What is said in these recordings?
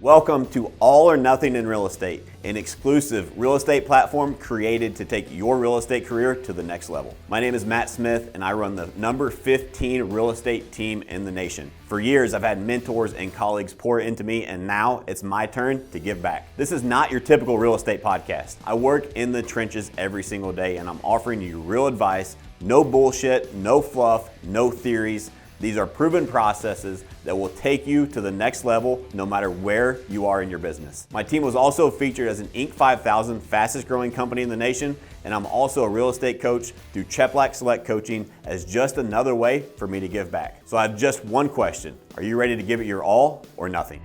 Welcome to All or Nothing in Real Estate, an exclusive real estate platform created to take your real estate career to the next level. My name is Matt Smith, and I run the number 15 real estate team in the nation. For years, I've had mentors and colleagues pour into me, and now it's my turn to give back. This is not your typical real estate podcast. I work in the trenches every single day, and I'm offering you real advice, no bullshit, no fluff, no theories. These are proven processes that will take you to the next level no matter where you are in your business. My team was also featured as an Inc. 5000 fastest growing company in the nation, and I'm also a real estate coach through Cheplack Select Coaching as just another way for me to give back. So I have just one question. Are you ready to give it your all or nothing?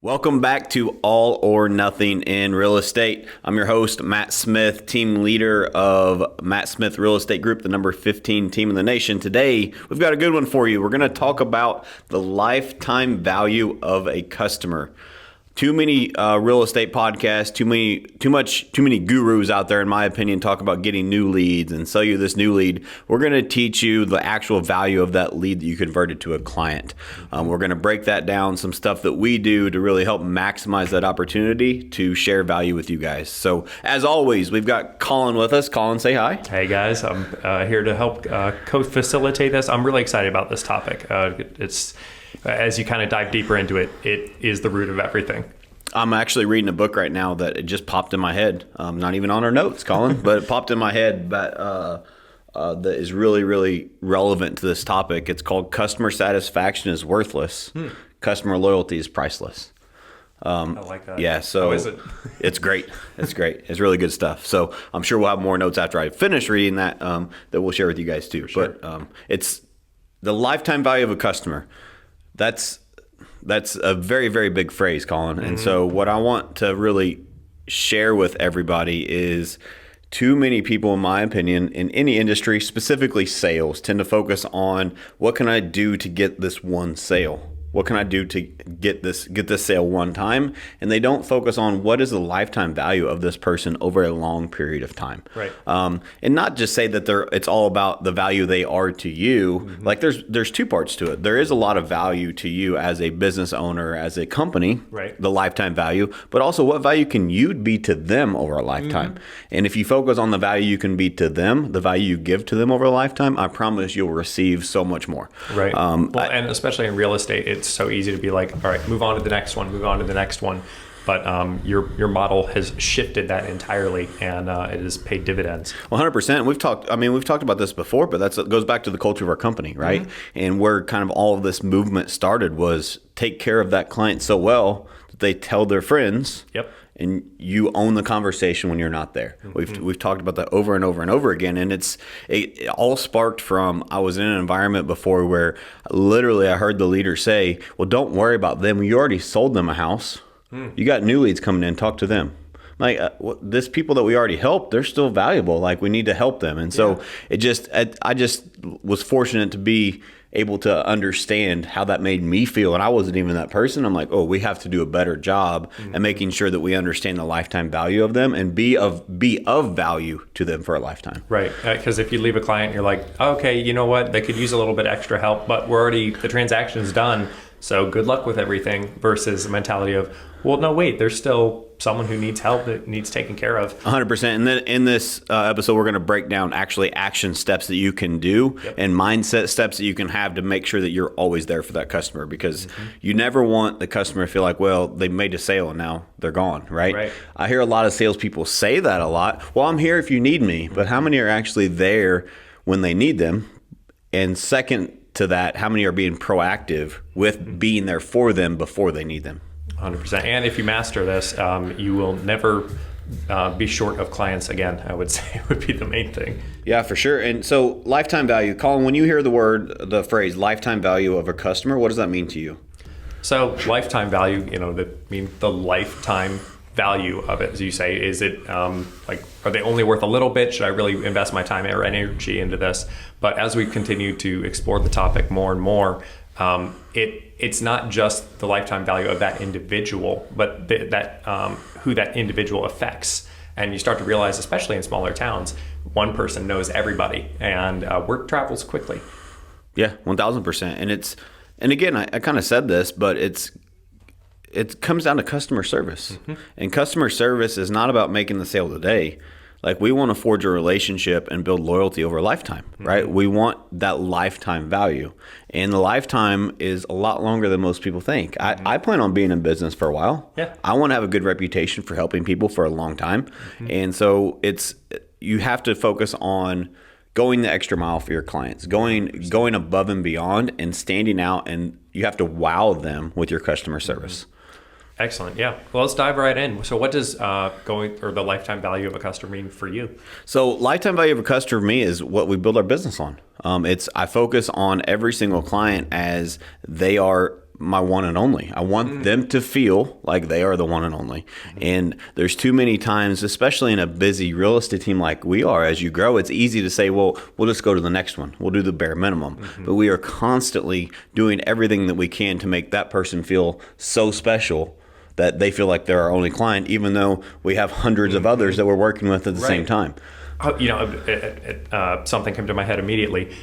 Welcome back to All or Nothing in Real Estate. I'm your host, Matt Smith, team leader of Matt Smith Real Estate Group, the number 15 team in the nation. Today, we've got a good one for you. We're going to talk about the lifetime value of a customer. Too many real estate podcasts, too many gurus out there, in my opinion, talk about getting new leads and sell you this new lead. We're going to teach you the actual value of that lead that you converted to a client. We're going to break that down, some stuff that we do to really help maximize that opportunity to share value with you guys. So as always, we've got Colin with us. Colin, say hi. Hey guys, I'm here to help co-facilitate this. I'm really excited about this topic. It's as you kind of dive deeper into it, it is the root of everything. I'm actually reading a book right now that it just popped in my head. Not even on our notes, Colin, but it popped in my head that is really, really relevant to this topic. It's called Customer Satisfaction is Worthless. Customer Loyalty is Priceless. I like that. Yeah, so how is it? It's great. It's great. It's really good stuff. So I'm sure we'll have more notes after I finish reading that that we'll share with you guys too. Sure. But it's the lifetime value of a customer. That's a very, very big phrase, Colin. And so what I want to really share with everybody is too many people, in my opinion, in any industry, specifically sales, tend to focus on what can I do to get this one sale? What can I do to get this sale one time? And they don't focus on what is the lifetime value of this person over a long period of time. Right. And not just say that it's all about the value they are to you. Mm-hmm. Like there's two parts to it. There is a lot of value to you as a business owner, as a company, right. The lifetime value, but also what value can you be to them over a lifetime? Mm-hmm. And if you focus on the value you can be to them, the value you give to them over a lifetime, I promise you'll receive so much more. Right. And especially in real estate, it's so easy to be like, all right, move on to the next one. But your model has shifted that entirely, and it has paid dividends. 100%. We've talked about this before, but that goes back to the culture of our company, right? Mm-hmm. And where kind of all of this movement started was take care of that client so well that they tell their friends. Yep. And you own the conversation when you're not there. Mm-hmm. We've talked about that over and over and over again. And it all sparked from, I was in an environment before where literally I heard the leader say, well, don't worry about them. You already sold them a house. You got new leads coming in. Talk to them. Like this people that we already helped, they're still valuable. Like we need to help them. And so I just was fortunate to be able to understand how that made me feel. And I wasn't even that person. I'm like, oh, we have to do a better job at making sure that we understand the lifetime value of them and be of value to them for a lifetime. Right. Because if you leave a client, you're like, okay, you know what? They could use a little bit extra help, but the transaction's done. So good luck with everything, versus the mentality of, well, no, wait, there's still someone who needs help, that needs taken care of. 100%. And then in this episode, we're going to break down actually action steps that you can do and mindset steps that you can have to make sure that you're always there for that customer, because you never want the customer to feel like, well, they made a sale and now they're gone, right? I hear a lot of salespeople say that a lot. Well, I'm here if you need me, but how many are actually there when they need them? And second to that, how many are being proactive with being there for them before they need them? 100%. And if you master this, you will never be short of clients again, I would say would be the main thing. Yeah, for sure. And so lifetime value, Colin, when you hear the phrase lifetime value of a customer, what does that mean to you? So lifetime value, the lifetime value of it, as you say, is it like, are they only worth a little bit? Should I really invest my time or energy into this? But as we continue to explore the topic more and more, it's not just the lifetime value of that individual, but who that individual affects. And you start to realize, especially in smaller towns, one person knows everybody, and word travels quickly. Yeah, 1,000%. And And again, I kind of said this, but it comes down to customer service. And customer service is not about making the sale today. Like, we want to forge a relationship and build loyalty over a lifetime, right? We want that lifetime value. And the lifetime is a lot longer than most people think. I plan on being in business for a while. Yeah. I want to have a good reputation for helping people for a long time. And so you have to focus on going the extra mile for your clients, going above and beyond and standing out, and you have to wow them with your customer service. Excellent. Yeah. Well, let's dive right in. So what does the lifetime value of a customer mean for you? So lifetime value of a customer for me is what we build our business on. I focus on every single client as they are my one and only. I want them to feel like they are the one and only. And there's too many times, especially in a busy real estate team like we are, as you grow, it's easy to say, well, we'll just go to the next one. We'll do the bare minimum. But we are constantly doing everything that we can to make that person feel so special that they feel like they're our only client, even though we have hundreds of others that we're working with at the same time. Something came to my head immediately.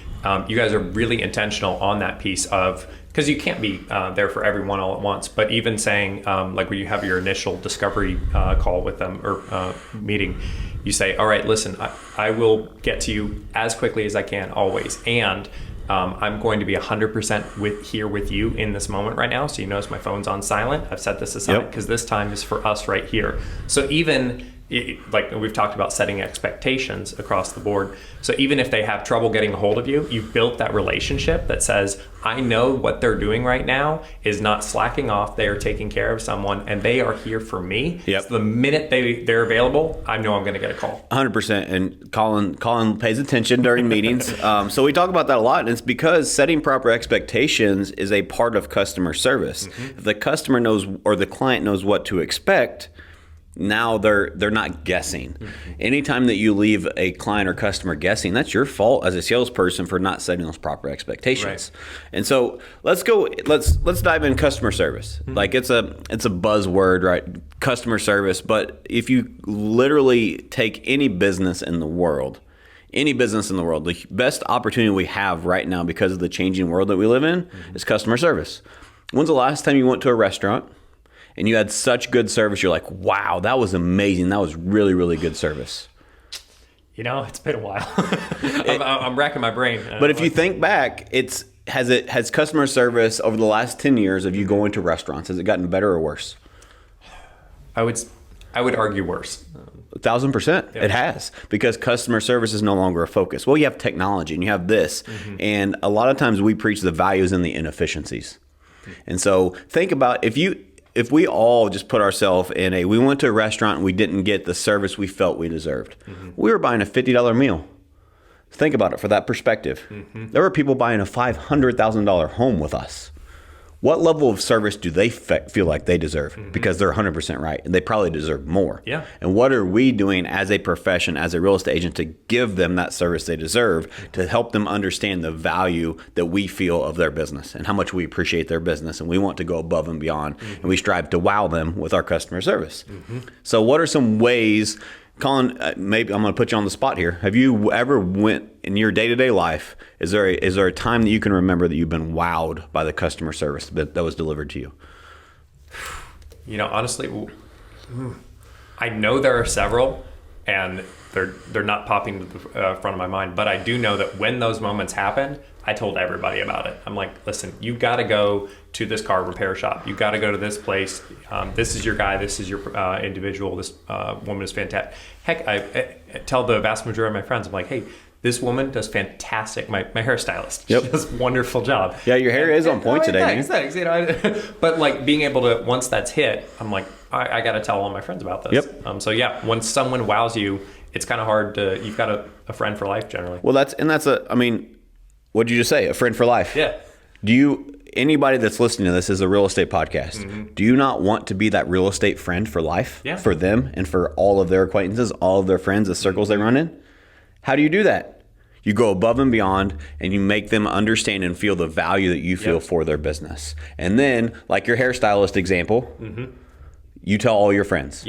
You guys are really intentional on that piece of, because you can't be there for everyone all at once, but even saying, like when you have your initial discovery call with them or meeting, you say, all right, listen, I will get to you as quickly as I can always. And I'm going to be 100% here with you in this moment right now. So you notice my phone's on silent. I've set this aside because this time is for us right here. So even like we've talked about setting expectations across the board. So even if they have trouble getting a hold of you, you've built that relationship that says, I know what they're doing right now is not slacking off. They are taking care of someone and they are here for me. So the minute they're available, I know I'm going to get a call. 100%. And Colin pays attention during meetings. So we talk about that a lot. And it's because setting proper expectations is a part of customer service. If the customer knows or the client knows what to expect, now they're not guessing. Anytime that you leave a client or customer guessing, that's your fault as a salesperson for not setting those proper expectations. And so let's dive in customer service. Like it's a buzzword, right? Customer service. But if you literally take any business in the world, the best opportunity we have right now because of the changing world that we live in is customer service. When's the last time you went to a restaurant and you had such good service, you're like, wow, that was amazing. That was really, really good service? It's been a while. I'm racking my brain. But if you think back, has customer service over the last 10 years of you going to restaurants, has it gotten better or worse? I would argue worse. 1,000%. It has, because customer service is no longer a focus. Well, you have technology and you have this. And a lot of times we preach the values and the inefficiencies. And so think about if we all just put ourselves in we went to a restaurant and we didn't get the service we felt we deserved. We were buying a $50 meal. Think about it for that perspective. There were people buying a $500,000 home with us. What level of service do they feel like they deserve? Because they're 100% right, and they probably deserve more. And what are we doing as a profession, as a real estate agent, to give them that service they deserve, to help them understand the value that we feel of their business and how much we appreciate their business, and we want to go above and beyond, and we strive to wow them with our customer service. So what are some ways, Colin, maybe I'm going to put you on the spot here. Have you ever went in your day-to-day life, is there a time that you can remember that you've been wowed by the customer service that was delivered to you? Honestly, I know there are several, and they're not popping to the front of my mind, but I do know that when those moments happen, I told everybody about it. I'm like, listen, you got to go to this car repair shop. You got to go to this place. This is your guy. This is your individual. This woman is fantastic. Heck, I tell the vast majority of my friends, I'm like, hey, this woman does fantastic. My hairstylist, she does a wonderful job. Yeah, your hair is on point today. Thanks. But like being able to, once that's hit, I'm like, I got to tell all my friends about this. So yeah, when someone wows you, it's kind of hard to, you've got a friend for life generally. Well, what'd you just say? A friend for life. Yeah. Anybody that's listening to this is a real estate podcast. Do you not want to be that real estate friend for life for them and for all of their acquaintances, all of their friends, the circles they run in? How do you do that? You go above and beyond and you make them understand and feel the value that you feel for their business. And then, like your hairstylist example, you tell all your friends.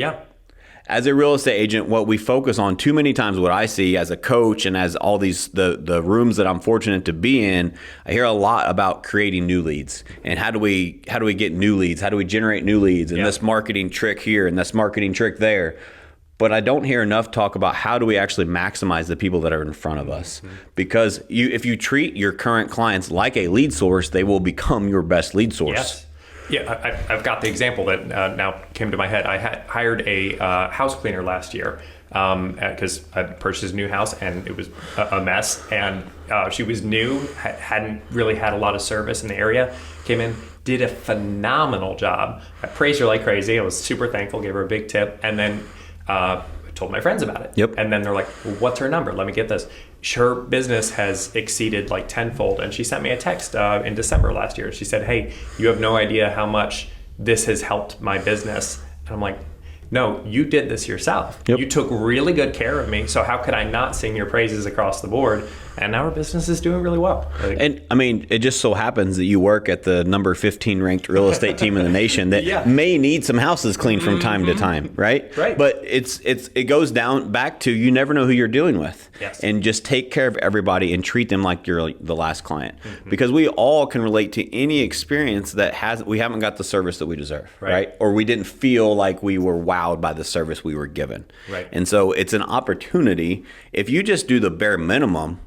as a real estate agent, what we focus on too many times, what I see as a coach and as all these the rooms that I'm fortunate to be in, I hear a lot about creating new leads and how do we get new leads? How do we generate new leads? And this marketing trick here and this marketing trick there. But I don't hear enough talk about how do we actually maximize the people that are in front of us. Because if you treat your current clients like a lead source, they will become your best lead source. Yes. Yeah, I've got the example that now came to my head. I had hired a house cleaner last year because I purchased a new house and it was a mess. And she was new, hadn't really had a lot of service in the area. Came in, did a phenomenal job. I praised her like crazy. I was super thankful, gave her a big tip. And then told my friends about it. Yep. And then they're like, well, what's her number? Let me get this. Her business has exceeded like tenfold. And she sent me a text in December last year. She said, hey, you have no idea how much this has helped my business. And I'm like, no, you did this yourself. Yep. You took really good care of me. So how could I not sing your praises across the board? And now our business is doing really well. And I mean, it just so happens that you work at the number 15 ranked real estate team in the nation that may need some houses cleaned from time to time, right? Right. But it goes down back to you never know who you're dealing with. Yes. And just take care of everybody and treat them like you're the last client. Because we all can relate to any experience that we haven't got the service that we deserve, right? Or we didn't feel like we were wowed by the service we were given. Right. And so it's an opportunity. If you just do the bare minimum,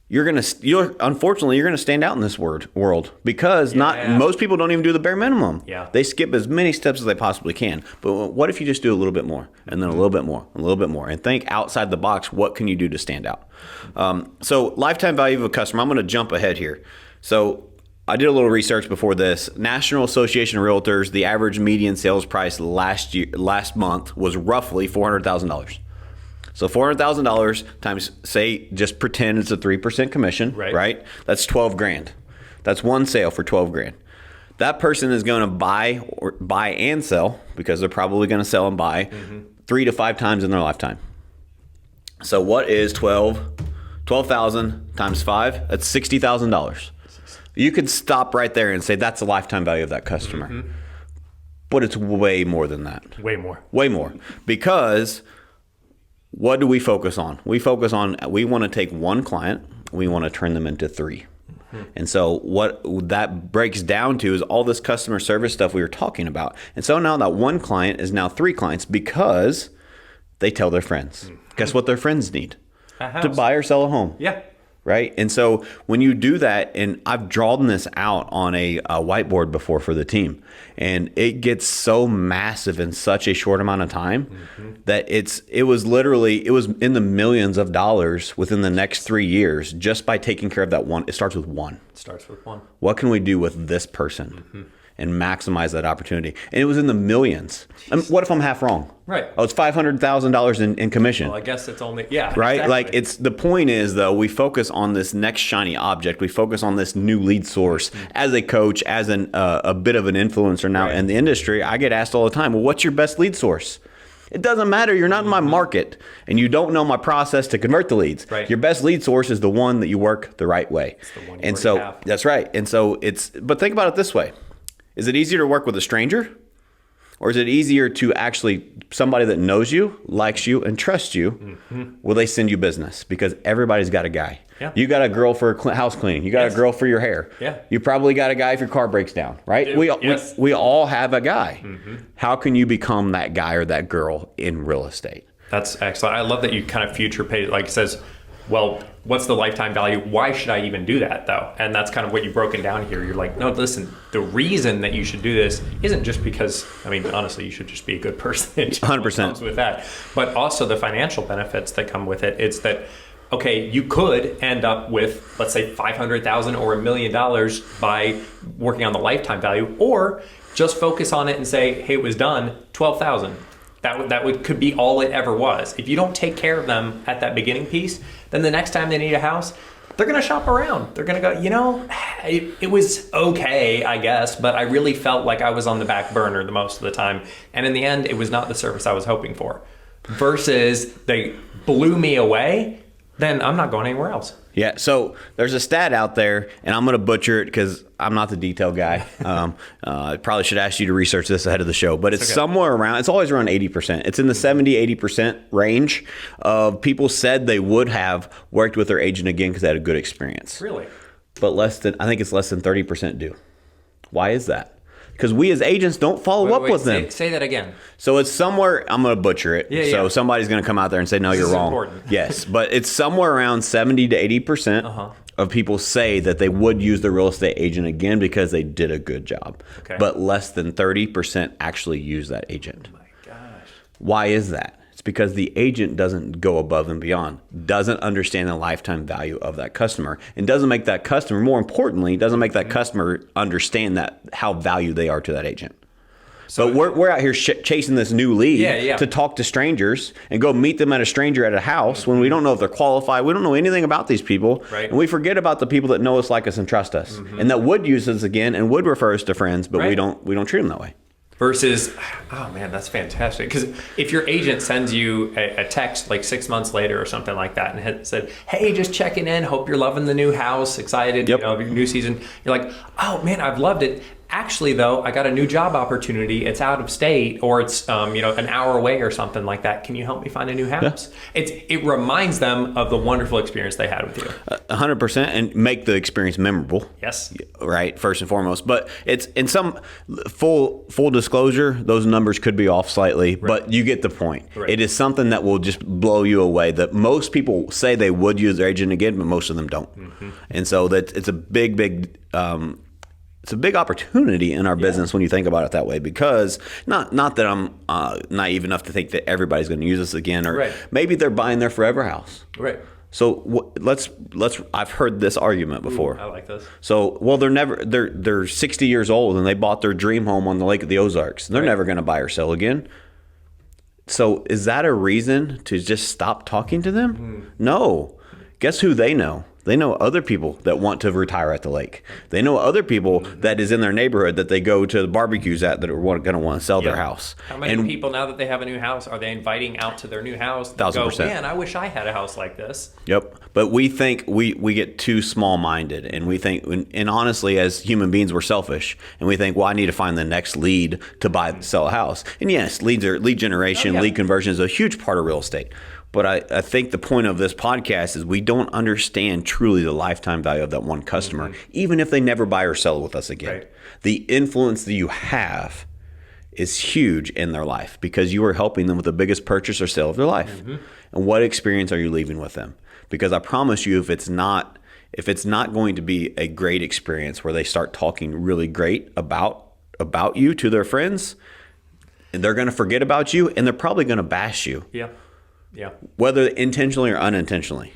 unfortunately you're gonna stand out in this world because most people don't even do the bare minimum. Yeah. They skip as many steps as they possibly can. But what if you just do a little bit more and then a little bit more, a little bit more, and think outside the box? What can you do to stand out? So lifetime value of a customer. I'm gonna jump ahead here. So I did a little research before this. National Association of Realtors, the average median sales price last month was roughly $400,000. So $400,000 times, say, just pretend it's a 3% commission, right? That's $12,000. That's one sale for $12,000. That person is going to buy and sell, because they're probably going to sell and buy 3 to 5 times in their lifetime. So what is 12,000 times 5? That's $60,000. You could stop right there and say that's the lifetime value of that customer. But it's way more than that. Way more. Way more. Because what do we focus on? We want to take one client, we want to turn them into 3. And so what that breaks down to is all this customer service stuff we were talking about. And so now that one client is now 3 clients because they tell their friends. Guess what their friends need? A house. To buy or sell a home. Yeah. Right? And so when you do that, and I've drawn this out on a whiteboard before for the team, and it gets so massive in such a short amount of time that it was in the millions of dollars within the next 3 years just by taking care of that one. It starts with one. What can we do with this person? And maximize that opportunity. And it was in the millions. I mean, what if I'm half wrong? Right. Oh, it's $500,000 in commission. Well, I guess it's only, right? Exactly. Like the point is though, we focus on this next shiny object. We focus on this new lead source. As a coach, as a bit of an influencer now in the industry, I get asked all the time, well, what's your best lead source? It doesn't matter. You're not in my market and you don't know my process to convert the leads. Right. Your best lead source is the one that you work the right way. It's the one you and so have. That's right. And so but think about it this way. Is it easier to work with a stranger? Or is it easier to actually, somebody that knows you, likes you, and trusts you, will they send you business? Because everybody's got a guy. Yeah. You got a girl for house cleaning. You got a girl for your hair. Yeah. You probably got a guy if your car breaks down, right? We all have a guy. How can you become that guy or that girl in real estate? That's excellent. I love that you kind of future page, like it says, well, what's the lifetime value? Why should I even do that though? And that's kind of what you've broken down here. You're like, no, listen, the reason that you should do this isn't just because, I mean, honestly, you should just be a good person. 100%. Comes with that. But also the financial benefits that come with it. It's that, okay, you could end up with, let's say, $500,000 or $1 million by working on the lifetime value, or just focus on it and say, hey, it was done, $12,000. That could be all it ever was. If you don't take care of them at that beginning piece, then the next time they need a house, they're going to shop around. They're going to go, it was okay, I guess, but I really felt like I was on the back burner the most of the time. And in the end, it was not the service I was hoping for. Versus they blew me away, then I'm not going anywhere else. Yeah, so there's a stat out there, and I'm going to butcher it because I'm not the detail guy. I probably should ask you to research this ahead of the show, but it's somewhere around, it's always around 80%. It's in the 70-80% range of people said they would have worked with their agent again because they had a good experience. Really? But I think it's less than 30% do. Why is that? Because we as agents don't follow up with them. Say that again. So it's somewhere, I'm going to butcher it. So somebody's going to come out there and say, no, you're wrong. Important. Yes, but it's somewhere around 70 to 80% of people say that they would use the real estate agent again because they did a good job. Okay. But less than 30% actually use that agent. Oh my gosh. Why is that? It's because the agent doesn't go above and beyond, doesn't understand the lifetime value of that customer, and doesn't make that customer, more importantly, doesn't make that customer understand that how valued they are to that agent. So we're out here chasing this new lead to talk to strangers and go meet them at a stranger at a house when we don't know if they're qualified. We don't know anything about these people. Right. And we forget about the people that know us, like us, and trust us, and that would use us again and would refer us to friends, but we don't treat them that way. Versus, oh man, that's fantastic. Because if your agent sends you a text like 6 months later or something like that and said, hey, just checking in, hope you're loving the new house, excited, your new season. You're like, oh man, I've loved it. Actually, though, I got a new job opportunity. It's out of state, or it's an hour away or something like that. Can you help me find a new house? Yeah. It reminds them of the wonderful experience they had with you. 100%, and make the experience memorable. Yes. Right, first and foremost. But it's in some full disclosure, those numbers could be off slightly, but you get the point. Right. It is something that will just blow you away. That most people say they would use their agent again, but most of them don't. And so it's a big. It's a big opportunity in our business when you think about it that way, because not that I'm naive enough to think that everybody's going to use this again, or maybe they're buying their forever house. Right. So let's. I've heard this argument before. I like this. So they're 60 years old and they bought their dream home on the Lake of the Ozarks. They're never going to buy or sell again. So is that a reason to just stop talking to them? No. Guess who they know? They know other people that want to retire at the lake. They know other people that is in their neighborhood that they go to the barbecues at that are going to want to sell their house. How many people, now that they have a new house, are they inviting out to their new house? 1,000%. Man, I wish I had a house like this. Yep. But we think we get too small-minded, and we think, and honestly, as human beings, we're selfish, and we think, well, I need to find the next lead to sell a house. And yes, lead generation, lead conversion is a huge part of real estate. But I think the point of this podcast is we don't understand truly the lifetime value of that one customer, even if they never buy or sell with us again. Right. The influence that you have is huge in their life because you are helping them with the biggest purchase or sale of their life. And what experience are you leaving with them? Because I promise you, if it's not going to be a great experience where they start talking really great about you to their friends, and they're going to forget about you, and they're probably going to bash you. Yeah. Whether intentionally or unintentionally.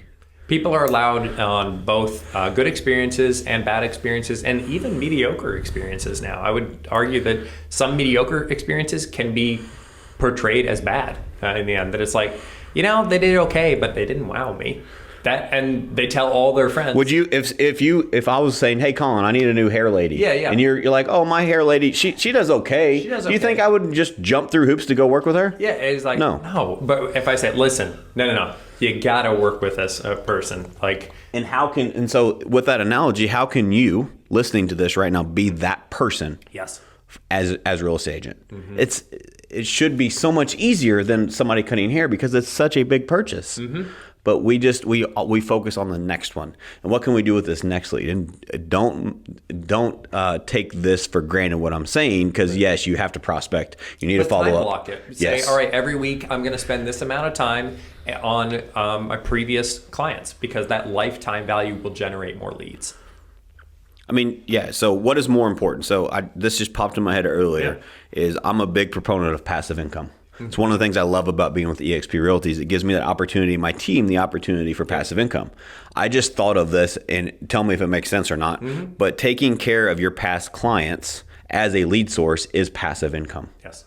People are allowed on both good experiences and bad experiences, and even mediocre experiences now. I would argue that some mediocre experiences can be portrayed as bad in the end. That it's like, they did okay, but they didn't wow me. And they tell all their friends. Would you, if I was saying, hey, Colin, I need a new hair lady. Yeah. And you're like, oh, my hair lady, she does okay. She does okay. Do you think I would just jump through hoops to go work with her? Yeah, it's like, no. But if I said, listen, no, you gotta work with this person. And so with that analogy, how can you, listening to this right now, be that person? Yes. As real estate agent. It should be so much easier than somebody cutting hair because it's such a big purchase. But we focus on the next one, and what can we do with this next lead? And don't take this for granted. What I'm saying, because yes, you have to prospect. You need to follow up. Block it. Say, all right, every week I'm going to spend this amount of time on my previous clients because that lifetime value will generate more leads. I mean, yeah. So what is more important? So this just popped in my head earlier. Is I'm a big proponent of passive income. It's one of the things I love about being with eXp Realties. It gives me that opportunity, my team, the opportunity for passive income. I just thought of this, and tell me if it makes sense or not, but taking care of your past clients as a lead source is passive income. Yes.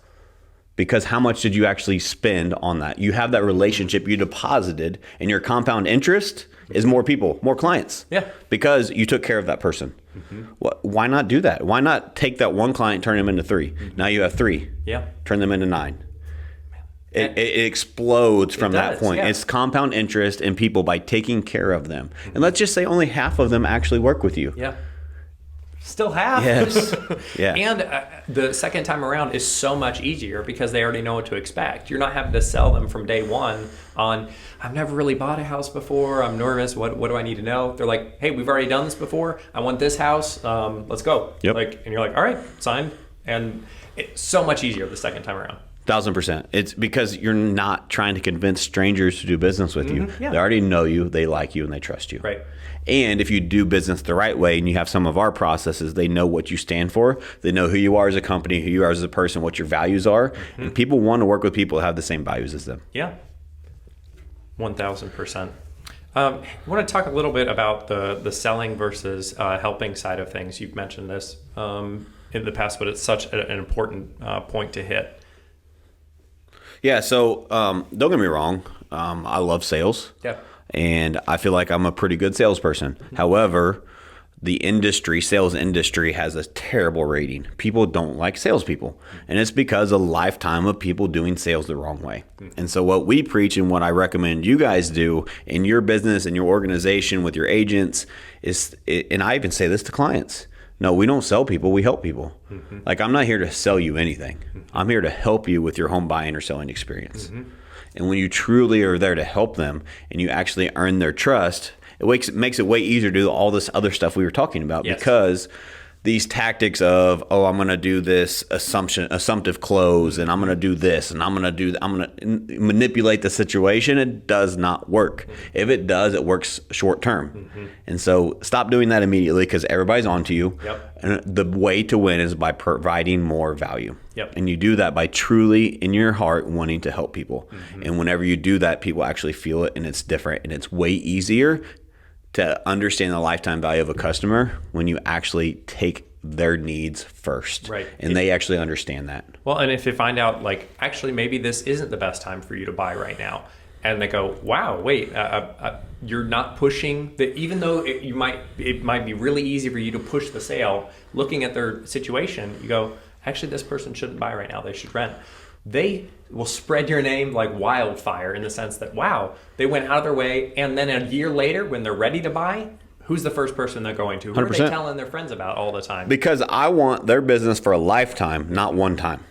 Because how much did you actually spend on that? You have that relationship you deposited, and your compound interest is more people, more clients. Yeah. Because you took care of that person. Why not do that? Why not take that one client, turn them into 3? Now you have 3. Yeah. Turn them into 9. It explodes from that point. Yeah. It's compound interest in people by taking care of them. And let's just say only half of them actually work with you. Yeah. Still have. Yes. Yeah. And the second time around is so much easier because they already know what to expect. You're not having to sell them from day one on, I've never really bought a house before. I'm nervous. What do I need to know? They're like, hey, we've already done this before. I want this house. Let's go. Yep. And you're like, all right, signed. And it's so much easier the second time around. 1,000%. It's because you're not trying to convince strangers to do business with you. Yeah. They already know you, they like you, and they trust you. Right. And if you do business the right way and you have some of our processes, they know what you stand for. They know who you are as a company, who you are as a person, what your values are. And people want to work with people who have the same values as them. Yeah. 1,000%. I want to talk a little bit about the selling versus helping side of things. You've mentioned this in the past, but it's such an important point to hit. Yeah, so don't get me wrong. I love sales. Yeah. And I feel like I'm a pretty good salesperson. However, the sales industry has a terrible rating. People don't like salespeople. And it's because a lifetime of people doing sales the wrong way. And so what we preach and what I recommend you guys do in your business and your organization with your agents is, and I even say this to clients, no, we don't sell people, we help people. Like, I'm not here to sell you anything. I'm here to help you with your home buying or selling experience. And when you truly are there to help them and you actually earn their trust, it makes it way easier to do all this other stuff we were talking about. Yes. Because these tactics of, I'm going to do this assumptive close, and I'm going to do this, and I'm going to manipulate the situation. It does not work. If it does, it works short term. And so stop doing that immediately because everybody's onto you. Yep. And the way to win is by providing more value. Yep. And you do that by truly in your heart wanting to help people. And whenever you do that, people actually feel it, and it's different, and it's way easier to understand the lifetime value of a customer when you actually take their needs first. Right. And they actually understand that. Well, and if you find out, like, actually, maybe this isn't the best time for you to buy right now, and they go, wow, wait, you're not pushing even though it might be really easy for you to push the sale, looking at their situation, you go, actually, this person shouldn't buy right now. They should rent. They will spread your name like wildfire in the sense that, wow, they went out of their way. And then a year later, when they're ready to buy, who's the first person they're going to? Who 100%. Are they telling their friends about all the time? Because I want their business for a lifetime, not one time.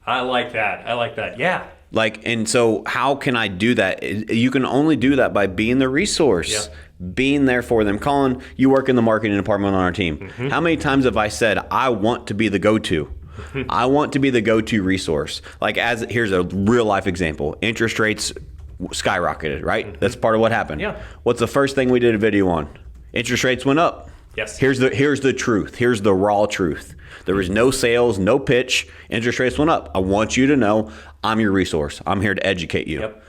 I like that. Yeah. And so how can I do that? You can only do that by being the resource, being there for them. Colin, you work in the marketing department on our team. How many times have I said, I want to be the go-to? I want to be the go-to resource. Here's a real life example. Interest rates skyrocketed, right? That's part of what happened. Yeah. What's the first thing we did a video on? Interest rates went up. Yes. Here's the truth. Here's the raw truth. There was no sales, no pitch. Interest rates went up. I want you to know I'm your resource. I'm here to educate you. Yep.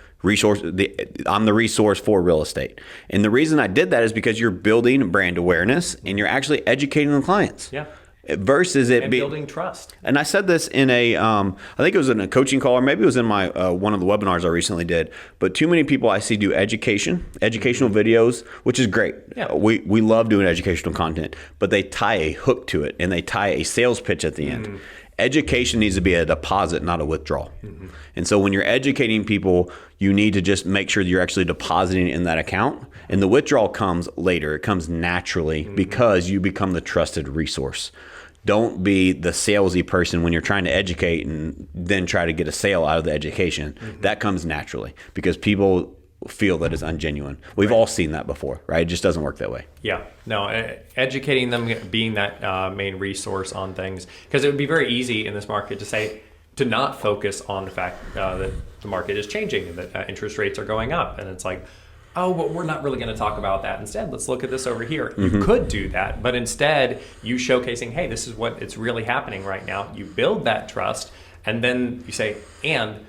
I'm the resource for real estate. And the reason I did that is because you're building brand awareness and you're actually educating the clients. Yeah. Versus it being building trust. And I said this in I think it was in a coaching call, or maybe it was in my one of the webinars I recently did. But too many people I see do educational videos, which is great. Yeah. We love doing educational content, but they tie a hook to it and they tie a sales pitch at the end. Education needs to be a deposit, not a withdrawal. And so when you're educating people, you need to just make sure that you're actually depositing in that account. And the withdrawal comes later. It comes naturally because you become the trusted resource. Don't be the salesy person when you're trying to educate and then try to get a sale out of the education. That comes naturally because people feel that it's ungenuine. We've all seen that before, right? It just doesn't work that way. Yeah. No, educating them, being that main resource on things, because it would be very easy in this market to not focus on the fact that the market is changing and that interest rates are going up. And it's like, oh, but we're not really going to talk about that. Instead, let's look at this over here. You could do that, but instead you showcasing, hey, this is what it's really happening right now. You build that trust, and then you say, and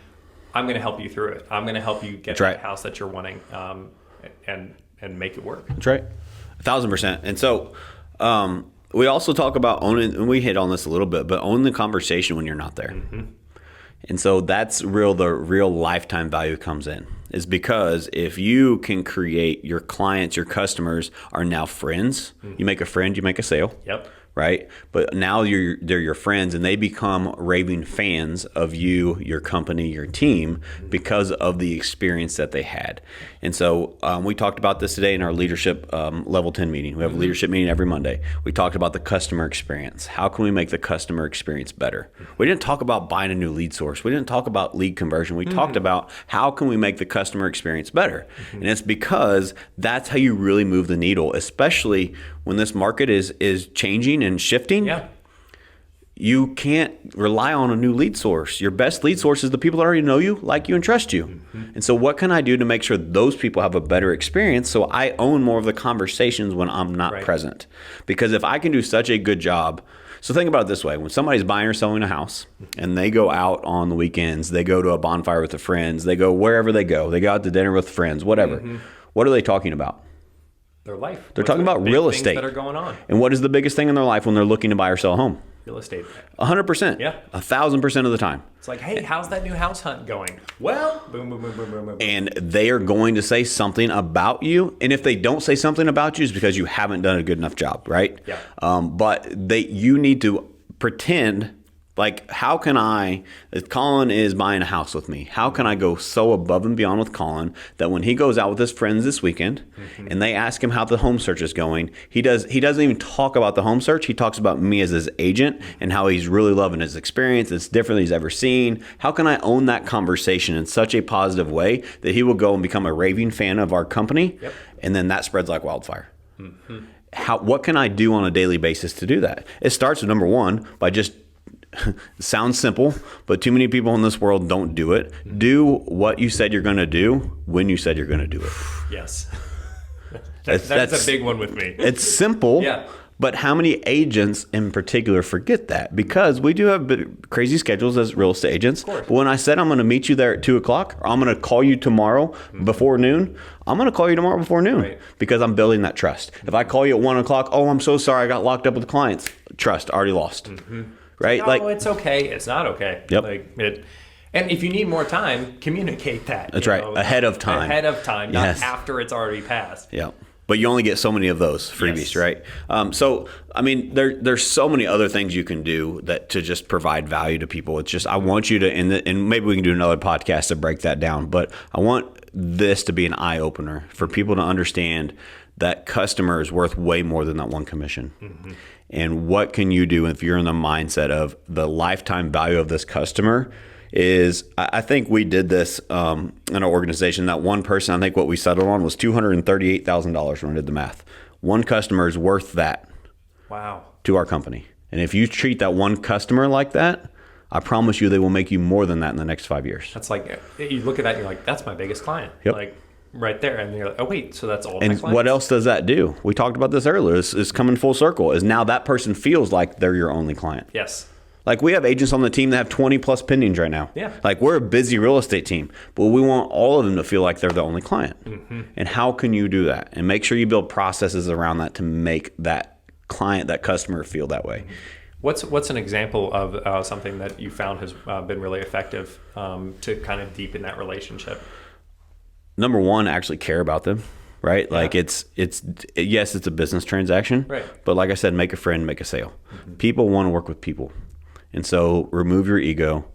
I'm going to help you through it. I'm going to help you get that house that you're wanting, and make it work. That's right. 1,000%. And so we also talk about owning, and we hit on this a little bit, but own the conversation when you're not there. And so that's the real lifetime value comes in, is because if you can create your clients, your customers are now friends. You make a friend, you make a sale. Yep. right? But now they're your friends, and they become raving fans of you, your company, your team, because of the experience that they had. And so we talked about this today in our leadership level 10 meeting. We have a leadership meeting every Monday. We talked about the customer experience. How can we make the customer experience better? We didn't talk about buying a new lead source. We didn't talk about lead conversion. We talked about how can we make the customer experience better? And it's because that's how you really move the needle, especially when this market is changing and shifting. Yeah. You can't rely on a new lead source. Your best lead source is the people that already know you, like you, and trust you. And so what can I do to make sure those people have a better experience so I own more of the conversations when I'm not present? Because if I can do such a good job, so think about it this way. When somebody's buying or selling a house and they go out on the weekends, they go to a bonfire with their friends, they go wherever they go out to dinner with friends, whatever. What are they talking about? Their life. They're talking about real estate that are going on. And what is the biggest thing in their life when they're looking to buy or sell a home? Real estate. 100%. Yeah. 1,000% of the time. It's like, hey, how's that new house hunt going? Well, boom, boom, boom, boom, boom, boom. And they are going to say something about you. And if they don't say something about you, it's because you haven't done a good enough job, right? Yeah. But you need to pretend. Like, how can I, if Colin is buying a house with me, how can I go so above and beyond with Colin that when he goes out with his friends this weekend and they ask him how the home search is going, he doesn't even talk about the home search. He talks about me as his agent and how he's really loving his experience. It's different than he's ever seen. How can I own that conversation in such a positive way that he will go and become a raving fan of our company? Yep. And then that spreads like wildfire. What can I do on a daily basis to do that? It starts with, number one, by just sounds simple, but too many people in this world don't do it. Do what you said you're going to do when you said you're going to do it. Yes. That's a big one with me. It's simple. Yeah. But how many agents in particular forget that? Because we do have crazy schedules as real estate agents. But when I said I'm going to meet you there at 2 o'clock, or I'm going to call you tomorrow before noon, I'm going to call you tomorrow before noon because I'm building that trust. If I call you at 1 o'clock, oh, I'm so sorry, I got locked up with clients. Trust, already lost. Right? No, it's okay. It's not okay. Yep. And if you need more time, communicate that. That's right. Ahead of time. Ahead of time, not after it's already passed. Yeah. But you only get so many of those freebies, right? So, I mean, there's so many other things you can do to just provide value to people. It's just, I want you to, and maybe we can do another podcast to break that down, but I want this to be an eye opener for people to understand that customer is worth way more than that one commission. And what can you do if you're in the mindset of the lifetime value of this customer is, I think we did this in our organization. That one person, I think what we settled on was $238,000 when we did the math. One customer is worth that. Wow. To our company. And if you treat that one customer like that, I promise you they will make you more than that in the next 5 years. That's like, you look at that and you're like, that's my biggest client. Yep. Like, right there, and you're like, oh wait, so that's all. And what else does that do? We talked about this earlier. It's coming full circle. Is now that person feels like they're your only client. Yes. Like, we have agents on the team that have 20 plus pendings right now. Yeah. Like, we're a busy real estate team, but we want all of them to feel like they're the only client. And how can you do that? And make sure you build processes around that to make that client, that customer feel that way. What's an example of something that you found has been really effective to kind of deepen that relationship? Number one, actually care about them, right? Like, it's yes, it's a business transaction, right? But like I said, make a friend, make a sale. People want to work with people. And so remove your ego,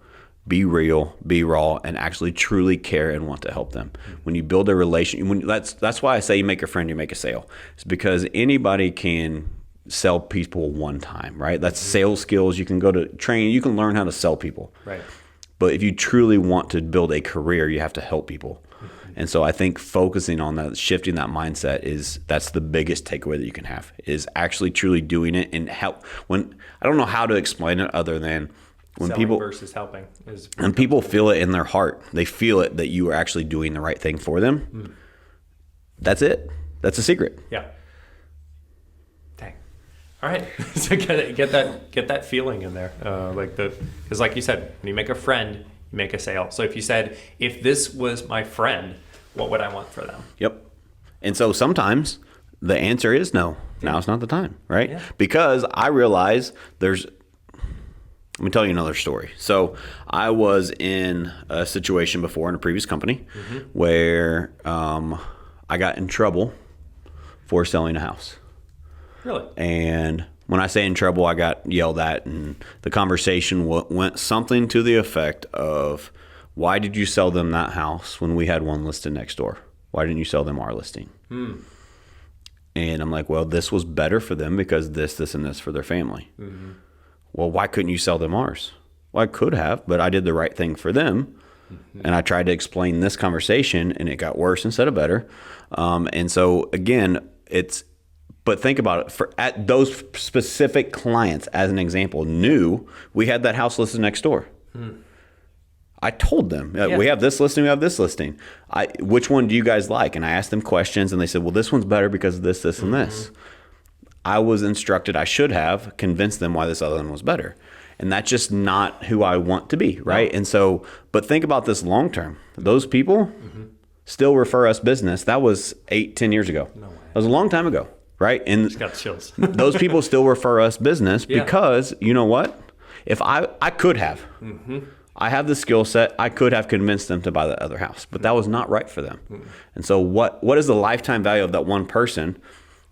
be real, be raw, and actually truly care and want to help them. When you build a relation, that's why I say you make a friend, you make a sale. It's because anybody can sell people one time, right? That's sales skills. You can go to training, you can learn how to sell people. Right. But if you truly want to build a career, you have to help people. And so I think focusing on that, shifting that mindset that's the biggest takeaway that you can have, is actually truly doing it and help. When I don't know how to explain it other than when selling people versus helping is, and people feel it in their heart, they feel it that you are actually doing the right thing for them. That's it. That's a secret. Yeah. Dang. All right. So get that feeling in there, because like you said, when you make a friend, you make a sale. So if you said, if this was my friend, what would I want for them? Yep. And so sometimes the answer is no. Now it's not the time, right? Yeah. Because I realize let me tell you another story. So I was in a situation before in a previous company where I got in trouble for selling a house. Really? And When I say in trouble, I got yelled at, and the conversation went something to the effect of, why did you sell them that house when we had one listed next door? Why didn't you sell them our listing? And I'm like, well, this was better for them because this, and this for their family. Well, why couldn't you sell them ours? Well, I could have, but I did the right thing for them. And I tried to explain this conversation, and it got worse instead of better. And so, again, but think about it. At those specific clients, as an example, knew we had that house listed next door. I told them, we have this listing, we have this listing. Which one do you guys like? And I asked them questions, and they said, well, this one's better because of this, and this. I was instructed, I should have convinced them why this other one was better. And that's just not who I want to be, right? No. And so, but think about this long term. Those people still refer us business. That was 8-10 years ago. No way. That was a long time ago, right? And just got chills. Those people still refer us business because, you know what? If I could have. I have the skill set. I could have convinced them to buy the other house, but that was not right for them. And so what is the lifetime value of that one person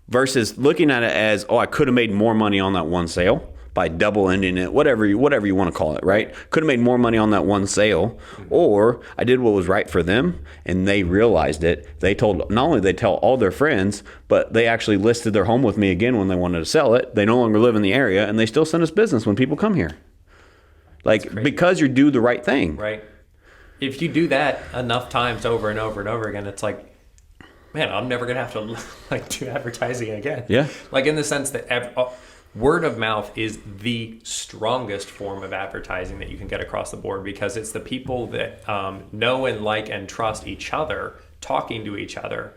versus looking at it as, I could have made more money on that one sale by double ending it, whatever you want to call it, right? Could have made more money on that one sale, or I did what was right for them and they realized it. Not only they tell all their friends, but they actually listed their home with me again when they wanted to sell it. They no longer live in the area and they still send us business when people come here. Like, because you do the right thing. Right. If you do that enough times over and over and over again, it's like, man, I'm never going to have to do advertising again. Yeah. Like in the sense that word of mouth is the strongest form of advertising that you can get across the board because it's the people that know and like and trust each other, talking to each other,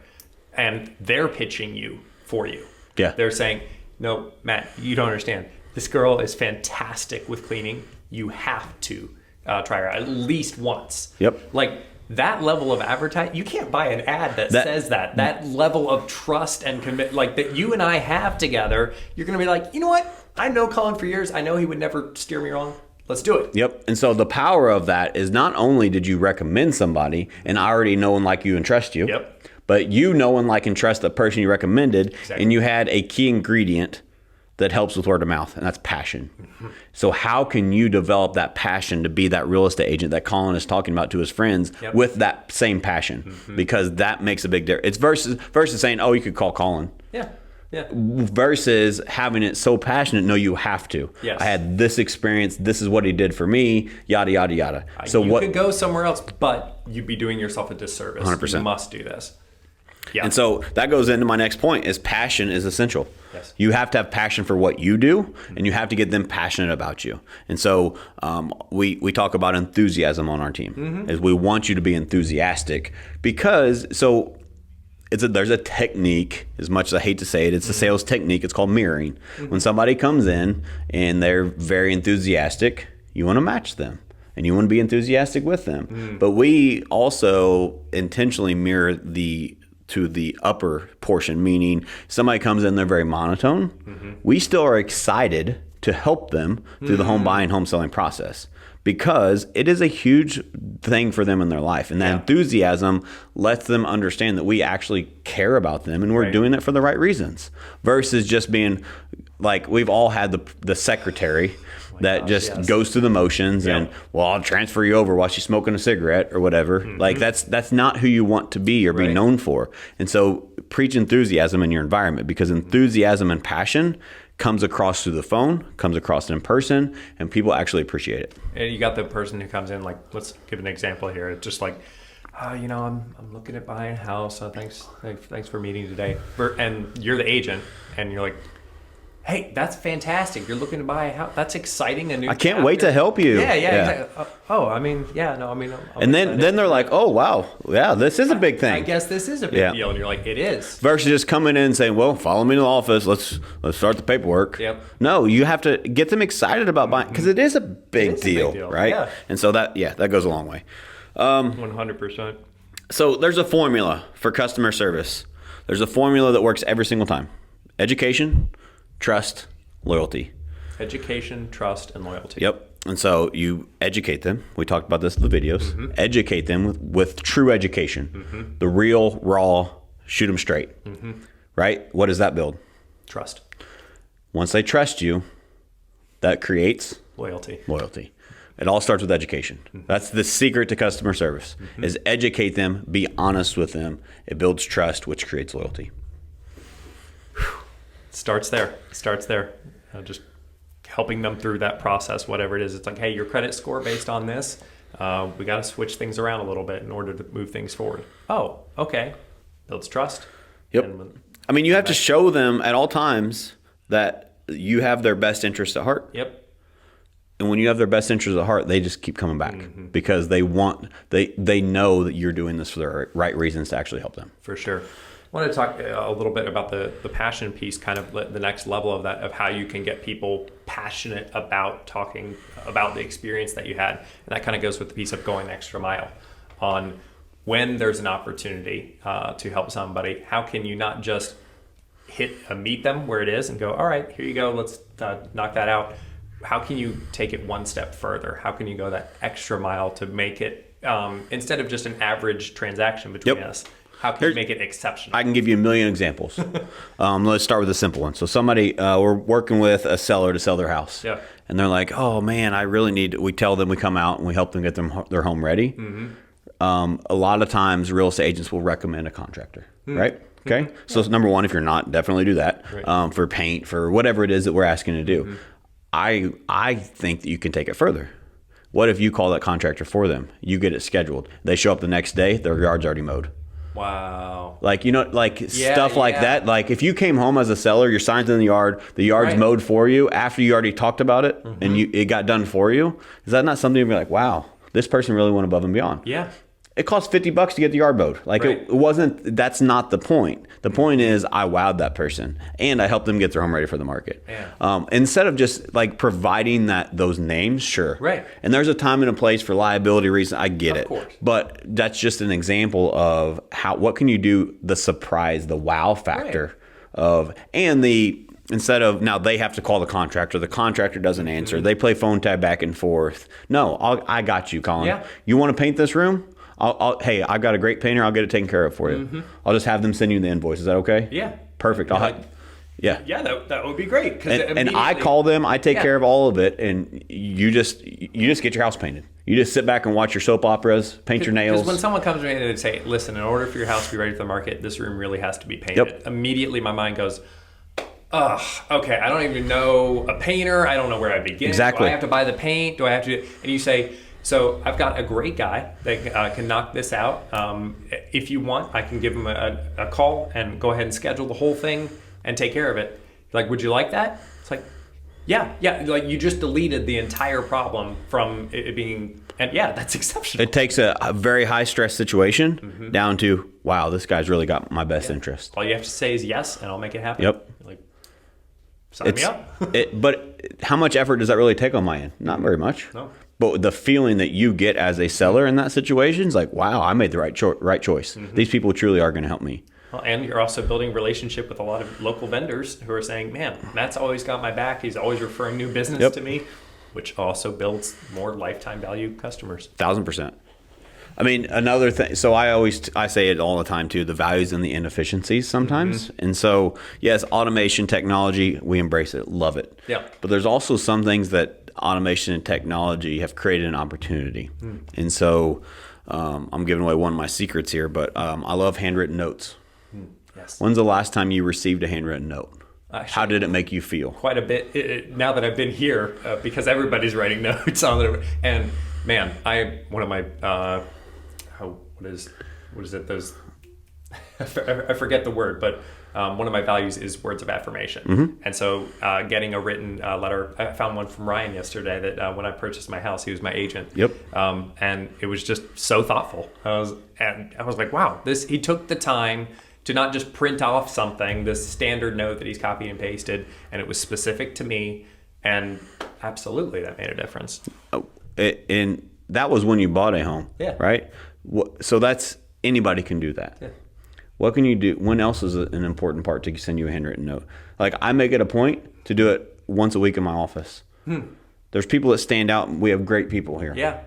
and they're pitching you for you. Yeah. They're saying, no, Matt, you don't understand. This girl is fantastic with cleaning. You have to try her at least once. Yep. Like that level of advertising, you can't buy an ad that says that. That level of trust and commit, like that you and I have together, you're going to be like, you know what? I know Colin for years. I know he would never steer me wrong. Let's do it. Yep. And so the power of that is not only did you recommend somebody and I already know and like you and trust you, but you know and like and trust the person you recommended, and you had a key ingredient that helps with word of mouth, and that's passion. So how can you develop that passion to be that real estate agent that Colin is talking about to his friends with that same passion? Because that makes a big difference. It's versus saying, you could call Colin. Yeah. Versus having it so passionate, no, you have to. Yes. I had this experience. This is what he did for me, yada, yada, yada. So you could go somewhere else, but you'd be doing yourself a disservice. 100%. You must do this. Yeah. And so that goes into my next point is passion is essential. Yes. You have to have passion for what you do, and you have to get them passionate about you. And so we talk about enthusiasm on our team. Is we want you to be enthusiastic because there's a technique, as much as I hate to say it, it's a sales technique. It's called mirroring. When somebody comes in and they're very enthusiastic, you want to match them. And you want to be enthusiastic with them. But we also intentionally mirror to the upper portion, meaning somebody comes in, they're very monotone. We still are excited to help them through the home buying, home selling process because it is a huge thing for them in their life. And that enthusiasm lets them understand that we actually care about them and we're doing it for the right reasons versus just being like, we've all had the secretary that goes through the motions and, I'll transfer you over while she's smoking a cigarette or whatever. Like that's not who you want to be or be known for. And so preach enthusiasm in your environment because enthusiasm and passion comes across through the phone, comes across in person, and people actually appreciate it. And you got the person who comes in, like, let's give an example here. It's just like, I'm looking at buying a house. Thanks for meeting today. And you're the agent, and you're like, hey, that's fantastic. You're looking to buy a house. That's exciting. I can't wait to help you. Yeah. Exactly. And then they're like, oh, wow. Yeah, this is a big thing. I guess this is a big deal. And you're like, it is. Versus just coming in and saying, well, follow me to the office. Let's start the paperwork. Yep. No, you have to get them excited about buying because it is a big deal, right? Yeah. And so that goes a long way. 100%. So there's a formula for customer service. There's a formula that works every single time. Education, trust, loyalty. Education, trust, and loyalty. Yep. And so you educate them. We talked about this in the videos. Educate them with true education. The real, raw, shoot them straight. Right? What does that build? Trust. Once they trust you, that creates Loyalty. It all starts with education. That's the secret to customer service, is educate them, be honest with them. It builds trust, which creates loyalty. Starts there. Just helping them through that process, whatever it is. It's like, hey, your credit score based on this, we got to switch things around a little bit in order to move things forward. Oh, okay. Builds trust. Yep. I mean, you have to show them at all times that you have their best interest at heart. Yep. And when you have their best interest at heart, they just keep coming back because they know that you're doing this for the right reasons to actually help them. For sure. I want to talk a little bit about the passion piece, kind of the next level of that, of how you can get people passionate about talking about the experience that you had. And that kind of goes with the piece of going the extra mile on when there's an opportunity to help somebody. How can you not just meet them where it is and go, all right, here you go, let's knock that out. How can you take it one step further? How can you go that extra mile to make it, instead of just an average transaction between us, how can you make it exceptional? I can give you a million examples. Let's start with a simple one. So somebody, we're working with a seller to sell their house. Yeah. And they're like, oh man, I really need, we tell them, we come out and we help them get their home ready. A lot of times real estate agents will recommend a contractor, right? Okay. So number one, if you're not, definitely do that. Right. For paint, for whatever it is that we're asking to do. I think that you can take it further. What if you call that contractor for them? You get it scheduled. They show up the next day, their yard's already mowed. Wow. Like, stuff like that. Like if you came home as a seller, your sign's in the yard's mowed for you after you already talked about it and it got done for you. Is that not something you'd be like, wow, this person really went above and beyond? Yeah. It costs $50 to get the yard mowed. Like it wasn't, that's not the point. The point is I wowed that person and I helped them get their home ready for the market. Yeah. Instead of just like providing those names, sure. Right. And there's a time and a place for liability reasons. I get it. Of course. But that's just an example of what can you do, the surprise, the wow factor instead of now they have to call the contractor doesn't answer. They play phone tag back and forth. No, I got you, Colin. Yeah. You want to paint this room? Hey, I've got a great painter. I'll get it taken care of for you. I'll just have them send you the invoice. Is that okay? Yeah. Perfect. Yeah, that would be great. And I call them. I take care of all of it, and you just get your house painted. You just sit back and watch your soap operas, paint your nails. Because when someone comes to me and they say, "Listen, in order for your house to be ready for the market, this room really has to be painted." Yep. Immediately, my mind goes, "Ugh, okay. I don't even know a painter. I don't know where I begin. Exactly. Do I have to buy the paint? Do I have to?" And you say, so I've got a great guy that can knock this out. If you want, I can give him a call and go ahead and schedule the whole thing and take care of it. Like, would you like that? It's like, yeah. Like you just deleted the entire problem from it being, and yeah, that's exceptional. It takes a very high stress situation down to, wow, this guy's really got my best interest. All you have to say is yes, and I'll make it happen. Yep. Like, sign me up. But how much effort does that really take on my end? Not very much. No. But the feeling that you get as a seller in that situation is like, wow, I made the right choice. These people truly are going to help me. Well, and you're also building a relationship with a lot of local vendors who are saying, man, Matt's always got my back. He's always referring new business to me, which also builds more lifetime value customers. 1,000%. I mean, another thing, so I say it all the time too, the values and the inefficiencies sometimes. And so, yes, automation, technology, we embrace it, love it. Yeah. But there's also some things that automation and technology have created an opportunity. And so I'm giving away one of my secrets here, but I love handwritten notes. Yes. When's the last time you received a handwritten note? Actually, how did it make you feel? Quite a bit. Now that I've been here, because everybody's writing notes on it. And man, one of my, what is it? Those, I forget the word, but one of my values is words of affirmation. And so getting a written letter, I found one from Ryan yesterday that when I purchased my house, he was my agent. Yep. And it was just so thoughtful. I was like, wow, he took the time to not just print off something, this standard note that he's copied and pasted, and it was specific to me, and absolutely that made a difference. And that was when you bought a home, right? So that's, anybody can do that. Yeah. What can you do? When else is an important part to send you a handwritten note? Like, I make it a point to do it once a week in my office. There's people that stand out, and we have great people here. Yeah.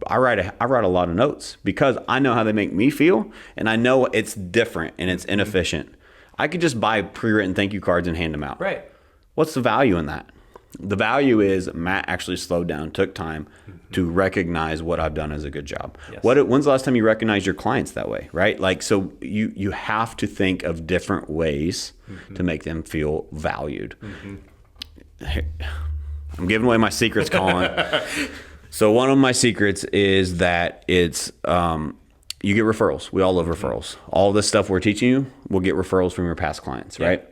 I write a lot of notes because I know how they make me feel, and I know it's different and it's inefficient. I could just buy pre-written thank you cards and hand them out. Right. What's the value in that? The value is Matt actually slowed down, took time to recognize what I've done as a good job. Yes. When's the last time you recognized your clients that way, right? Like, so you have to think of different ways to make them feel valued. I'm giving away my secrets, Colin. So one of my secrets is that it's you get referrals. We all love referrals. All this stuff we're teaching you, we'll get referrals from your past clients, right?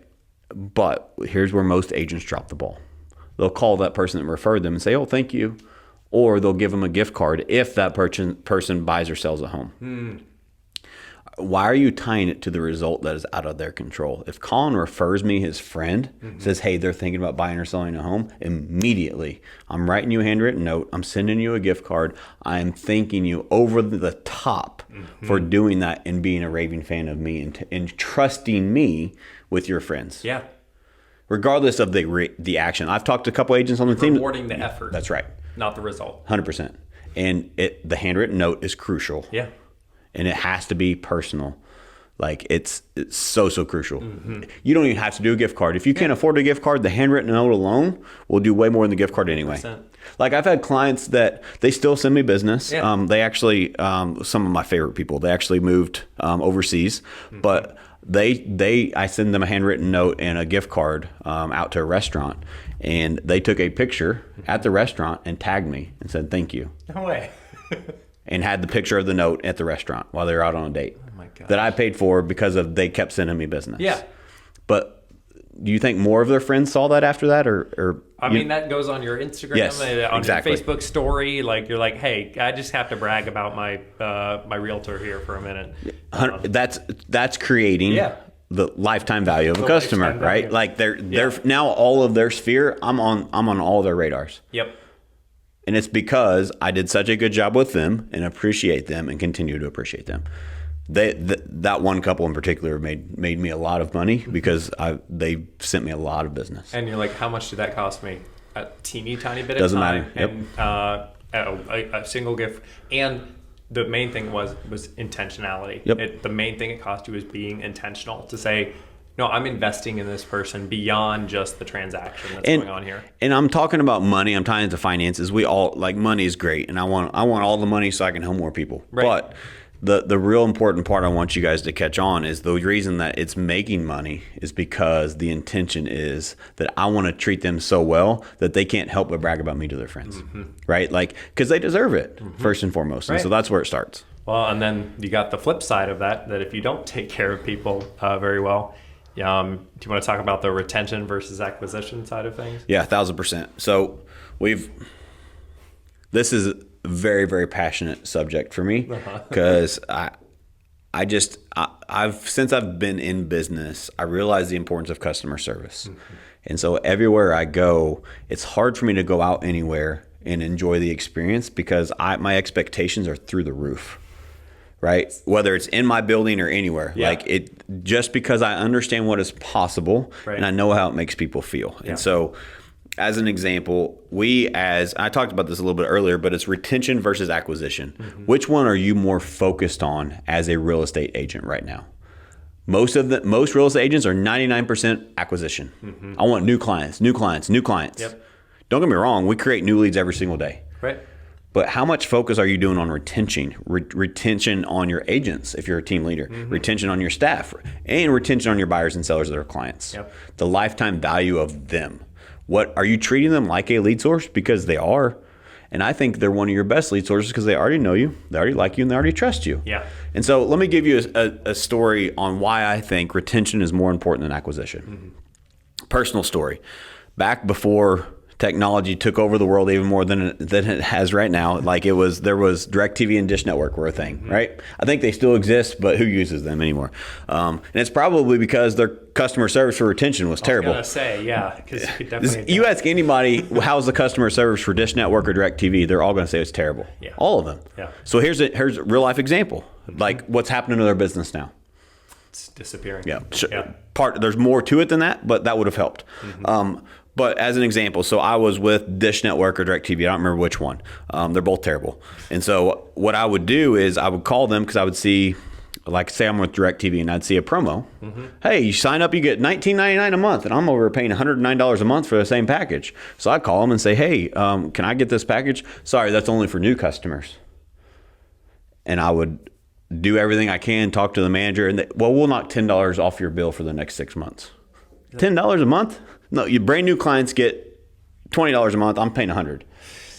But here's where most agents drop the ball. They'll call that person that referred them and say, oh, thank you. Or they'll give them a gift card if that person buys or sells a home. Why are you tying it to the result that is out of their control? If Colin refers me his friend, says, hey, they're thinking about buying or selling a home, immediately I'm writing you a handwritten note. I'm sending you a gift card. I'm thanking you over the top for doing that and being a raving fan of me and trusting me with your friends. Yeah. Regardless of the action. I've talked to a couple agents on the team. Rewarding the effort. That's right. Not the result. 100%. And the handwritten note is crucial. Yeah. And it has to be personal. Like it's so crucial. You don't even have to do a gift card. If you can't afford a gift card, the handwritten note alone will do way more than the gift card anyway. 100%. Like I've had clients that they still send me business. Yeah. They actually, some of my favorite people, they actually moved overseas, but I send them a handwritten note and a gift card out to a restaurant, and they took a picture at the restaurant and tagged me and said thank you. No way. And had the picture of the note at the restaurant while they were out on a date. Oh my gosh. That I paid for because they kept sending me business. Yeah. But do you think more of their friends saw that after that, or I mean, that goes on your Instagram, Yes, on exactly. your Facebook story. Like you're like, hey, I just have to brag about my my realtor here for a minute. That's creating the lifetime value of a customer, right? Like they're now all of their sphere. I'm on all their radars. Yep. And it's because I did such a good job with them and appreciate them and continue to appreciate them. That one couple in particular made me a lot of money because they sent me a lot of business. And you're like, how much did that cost me? A teeny tiny bit Doesn't of time. matter. Yep. And a single gift. And the main thing was intentionality. Yep. The main thing it cost you is being intentional to say, no, I'm investing in this person beyond just the transaction that's going on here. And I'm talking about money. I'm tying it to finances. We all like money is great, and I want all the money so I can help more people. Right. But the real important part I want you guys to catch on is the reason that it's making money is because the intention is that I want to treat them so well that they can't help but brag about me to their friends, right? Like because they deserve it first and foremost, and so that's where it starts. Well, and then you got the flip side of that if you don't take care of people very well. Do you want to talk about the retention versus acquisition side of things? Yeah, 1,000%. So this is a very, very passionate subject for me because since I've been in business, I realize the importance of customer service. And so everywhere I go, it's hard for me to go out anywhere and enjoy the experience because my expectations are through the roof. Right? Whether it's in my building or anywhere, just because I understand what is possible and I know how it makes people feel. And so as an example, I talked about this a little bit earlier, but it's retention versus acquisition. Which one are you more focused on as a real estate agent right now? Most real estate agents are 99% acquisition. I want new clients. Yep. Don't get me wrong. We create new leads every single day. Right. But how much focus are you doing on retention? Retention on your agents if you're a team leader, retention on your staff, and retention on your buyers and sellers that are clients. Yep. The lifetime value of them. What are you treating them like a lead source? Because they are. And I think they're one of your best lead sources because they already know you, they already like you, and they already trust you. Yeah. And so let me give you a story on why I think retention is more important than acquisition. Personal story. Back before technology took over the world even more than it has right now. Like there was DirecTV and Dish Network were a thing, right? I think they still exist, but who uses them anymore? And it's probably because their customer service for retention was terrible. I was going to say, yeah. Because you ask anybody, how's the customer service for Dish Network or DirecTV? They're all going to say it's terrible. Yeah. All of them. Yeah. So here's a real life example. Like what's happening to their business now. It's disappearing. Yeah. There's more to it than that, but that would have helped. But as an example, so I was with Dish Network or DirecTV. I don't remember which one. They're both terrible. And so what I would do is I would call them because I would see like say I'm with DirecTV and I'd see a promo. Hey, you sign up, you get $19.99 a month, and I'm over paying $109 a month for the same package. So I'd call them and say, hey, can I get this package? Sorry, that's only for new customers. And I would do everything I can, talk to the manager, and we'll knock $10 off your bill for the next 6 months. $10 a month? No, your brand new clients get $20 a month. I'm paying $100.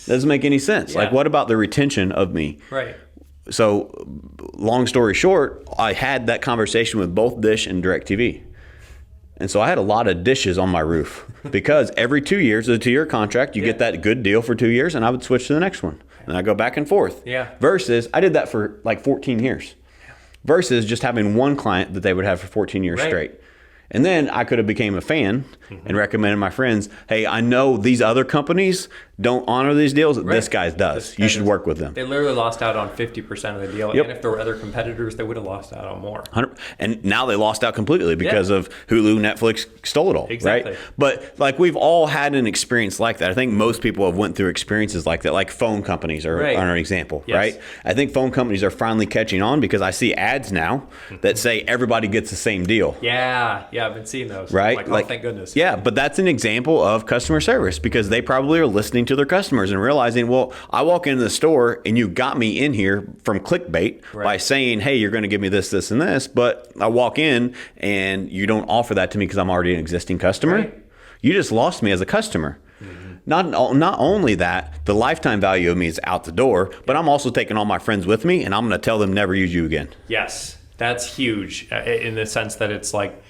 Doesn't make any sense. Yeah. Like, what about the retention of me? Right. So, long story short, I had that conversation with both Dish and DirecTV. And so I had a lot of dishes on my roof because every 2 years, a 2-year contract, you get that good deal for 2 years, and I would switch to the next one. And I go back and forth. Yeah. Versus, I did that for like 14 years. Versus just having one client that they would have for 14 years straight. And then I could have became a fan and recommended my friends, hey, I know these other companies don't honor these deals. This guy does. You should work with them. They literally lost out on 50% of the deal. Yep. And if there were other competitors, they would have lost out on more. And now they lost out completely because of Hulu, Netflix stole it all, Exactly. right? But like we've all had an experience like that. I think most people have went through experiences like that, like phone companies are an example, right? I think phone companies are finally catching on because I see ads now that say everybody gets the same deal. Yeah, I've been seeing those. Right? Like, oh, thank goodness. Yeah, but that's an example of customer service because they probably are listening to their customers and realizing, well, I walk into the store and you got me in here from clickbait by saying, hey, you're going to give me this, this, and this, but I walk in and you don't offer that to me because I'm already an existing customer. Right. You just lost me as a customer. Not only that, the lifetime value of me is out the door, but I'm also taking all my friends with me and I'm going to tell them never use you again. Yes, that's huge in the sense that it's like,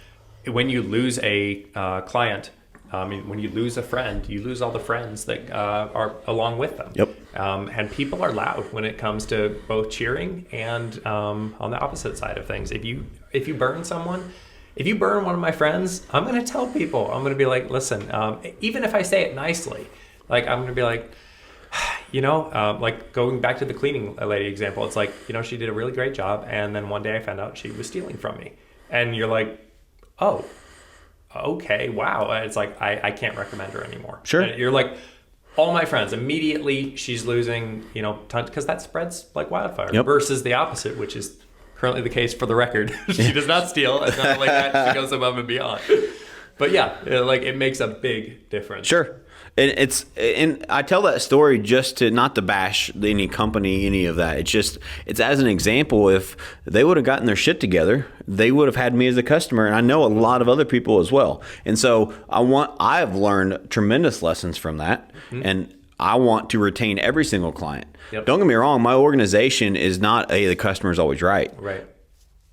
when you lose a client, when you lose a friend, you lose all the friends that are along with them. Yep. And people are loud when it comes to both cheering and on the opposite side of things. If you burn someone, if you burn one of my friends, I'm going to tell people. I'm going to be like, listen, even if I say it nicely, like I'm going to be like, like going back to the cleaning lady example, it's like, she did a really great job. And then one day I found out she was stealing from me. And you're like, oh, okay, wow. It's like, I can't recommend her anymore. Sure. And you're like, all my friends, immediately she's losing, tons, because that spreads like wildfire versus the opposite, which is currently the case for the record. She does not steal. It's not like that. She goes above and beyond. But yeah, like it makes a big difference. Sure. And I tell that story just to not to bash any company, any of that. It's as an example. If they would have gotten their shit together, they would have had me as a customer, and I know a lot of other people as well. And so I've learned tremendous lessons from that, and I want to retain every single client. Yep. Don't get me wrong, my organization is not the customer's always right. Right.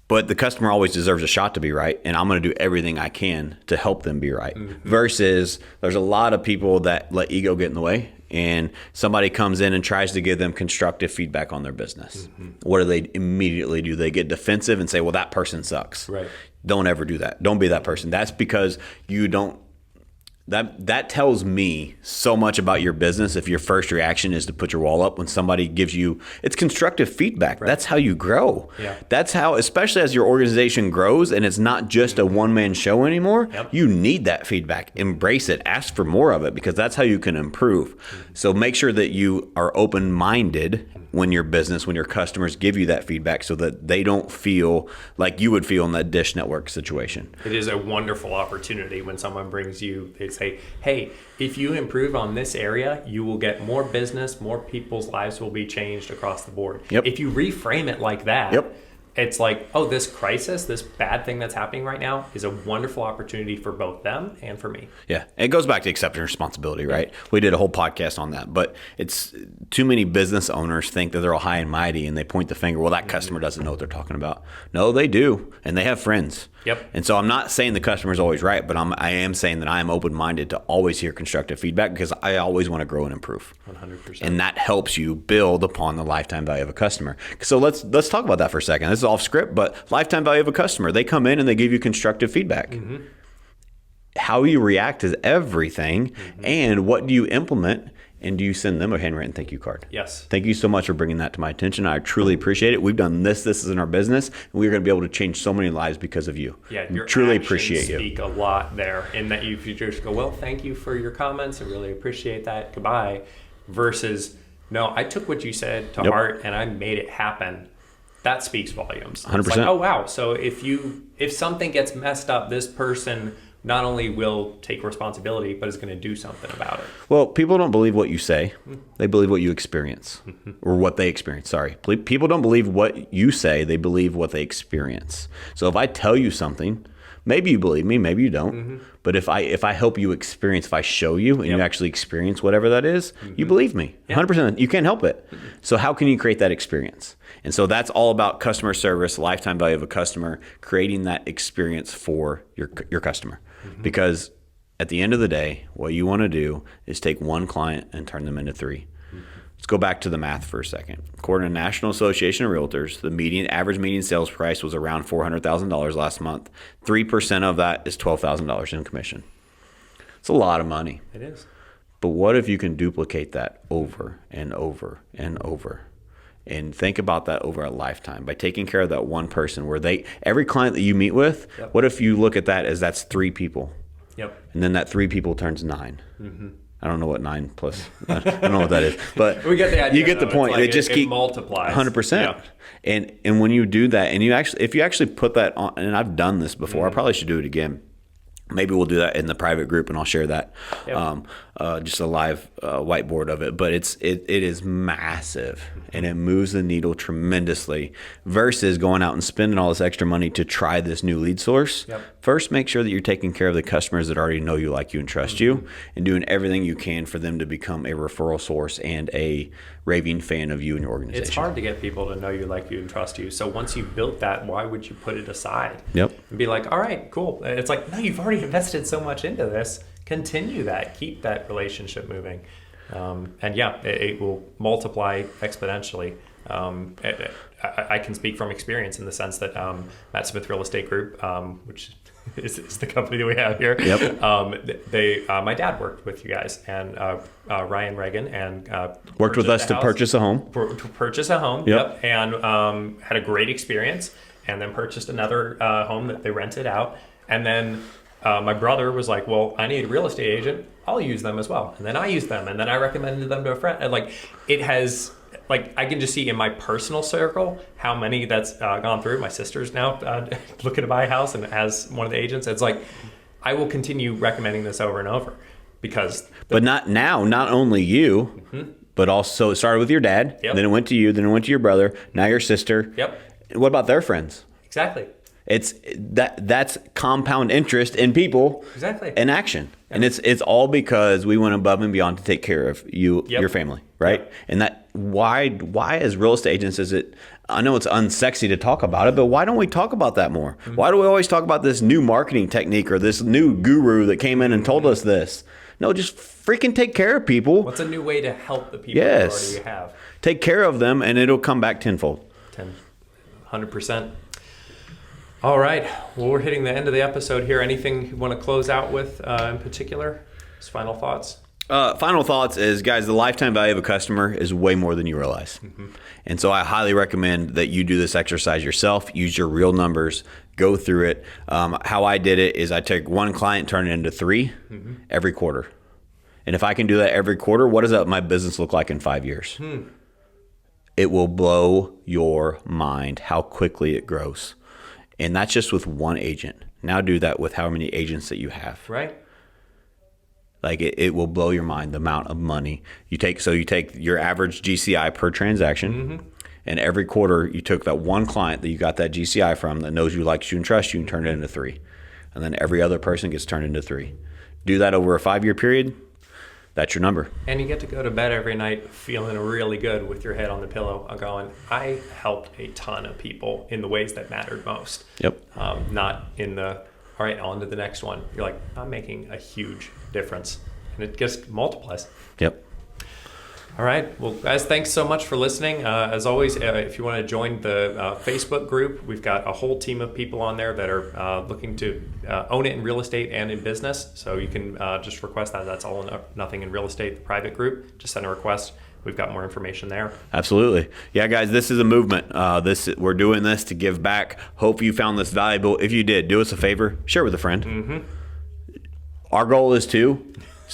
But the customer always deserves a shot to be right, and I'm going to do everything I can to help them be right. Versus there's a lot of people that let ego get in the way, and somebody comes in and tries to give them constructive feedback on their business. What do they immediately do? They get defensive and say, well, that person sucks. Right. Don't ever do that. Don't be that person. That's because you don't. That tells me so much about your business if your first reaction is to put your wall up when somebody gives you, it's constructive feedback. Right. That's how you grow. Yeah. That's how, especially as your organization grows and it's not just a one-man show anymore, you need that feedback. Embrace it. Ask for more of it because that's how you can improve. So make sure that you are open-minded when your customers give you that feedback so that they don't feel like you would feel in that Dish Network situation. It is a wonderful opportunity when someone brings you, they say, hey, if you improve on this area, you will get more business, more people's lives will be changed across the board. Yep. If you reframe it like that, it's like, oh, this crisis, this bad thing that's happening right now is a wonderful opportunity for both them and for me. Yeah. It goes back to accepting responsibility, right? We did a whole podcast on that, but it's too many business owners think that they're all high and mighty and they point the finger. Well, that customer doesn't know what they're talking about. No, they do. And they have friends. Yep. And so I'm not saying the customer's always right, but I am saying that I am open-minded to always hear constructive feedback because I always want to grow and improve. 100%. And that helps you build upon the lifetime value of a customer. So let's talk about that for a second. This is off script, but lifetime value of a customer. They come in and they give you constructive feedback. How you react is everything. And what do you implement? And do you send them a handwritten thank you card? Yes. Thank you so much for bringing that to my attention. I truly appreciate it. We've done this is in our business, and we're going to be able to change so many lives because of you. Yeah, your truly actions appreciate you. Speak a lot there in that you just go, well, thank you for your comments. I really appreciate that. Goodbye. Versus, no, I took what you said to heart and I made it happen. that speaks volumes. 100%. It's like, oh wow, so if something gets messed up, this person not only will take responsibility, but is going to do something about it. Well, people don't believe what you say. They believe what you experience, or what they experience. Sorry. People don't believe what you say. They believe what they experience. So if I tell you something, maybe you believe me, maybe you don't. But if I help you experience, if I show you and you actually experience whatever that is, you believe me. 100%. You can't help it. So how can you create that experience? And so that's all about customer service, lifetime value of a customer, creating that experience for your customer. Because at the end of the day, what you want to do is take one client and turn them into 3. Let's go back to the math for a second. According to National Association of Realtors, the average median sales price was around $400,000 last month. 3% of that is $12,000 in commission. It's a lot of money. It is. But what if you can duplicate that over and over and over? And think about that over a lifetime by taking care of that one person where every client that you meet with, what if you look at that as that's 3 people? And then that 3 people turns 9. I don't know what 9 plus, I don't know what that is, but we get the idea, you get the point. Like it just keeps multiplies 100%. And when you do that, and if you actually put that on, and I've done this before, I probably should do it again. Maybe we'll do that in the private group, and I'll share that. Just a live whiteboard of it. But it is massive, and it moves the needle tremendously versus going out and spending all this extra money to try this new lead source. First, make sure that you're taking care of the customers that already know you, like you, and trust you, and doing everything you can for them to become a referral source and a raving fan of you and your organization. It's hard to get people to know you, like you, and trust you. So once you've built that, why would you put it aside? And be like, all right, cool. It's like, no, you've already invested so much into this. Continue that. Keep that relationship moving. It will multiply exponentially. I can speak from experience in the sense that Matt Smith Real Estate Group, which is the company that we have here. My dad worked with you guys, and Ryan Reagan, and worked with us to purchase a home. And had a great experience, and then purchased another home that they rented out, and then my brother was like, well, I need a real estate agent. I'll use them as well. And then I used them, and then I recommended them to a friend. And I can just see in my personal circle how many that's gone through. My sister's now looking to buy a house and has one of the agents. It's like, I will continue recommending this over and over because. But not only you, but also it started with your dad. Then it went to you. Then it went to your brother. Now your sister. What about their friends? Exactly. That's compound interest in people in action. And it's all because we went above and beyond to take care of you, your family, right? And that why as real estate agents is it, I know it's unsexy to talk about it, but why don't we talk about that more? Why do we always talk about this new marketing technique or this new guru that came in and told us this? No, just freaking take care of people. What's a new way to help the people you already have? Take care of them and it'll come back tenfold. 100%. All right. Well, we're hitting the end of the episode here. Anything you want to close out with in particular? Just final thoughts? Final thoughts is, guys, the lifetime value of a customer is way more than you realize. And so I highly recommend that you do this exercise yourself. Use your real numbers. Go through it. How I did it is I take one client, turn it into 3 every quarter. And if I can do that every quarter, what does my business look like in 5 years? It will blow your mind how quickly it grows. And that's just with one agent. Now do that with how many agents that you have. Right. Like it will blow your mind the amount of money you take. So you take your average GCI per transaction, and every quarter you took that one client that you got that GCI from that knows you, likes you, and trusts you, and turn it into 3. And then every other person gets turned into 3. Do that over a 5-year period. That's your number. And you get to go to bed every night feeling really good with your head on the pillow, going, I helped a ton of people in the ways that mattered most. Not in the, all right, on to the next one. You're like, I'm making a huge difference. And it just multiplies. All right. Well, guys, thanks so much for listening. As always, if you want to join the Facebook group, we've got a whole team of people on there that are looking to own it in real estate and in business. So you can just request that. That's all or nothing in real estate, the private group. Just send a request. We've got more information there. Absolutely. Yeah, guys, this is a movement. We're doing this to give back. Hope you found this valuable. If you did, do us a favor. Share with a friend. Our goal is to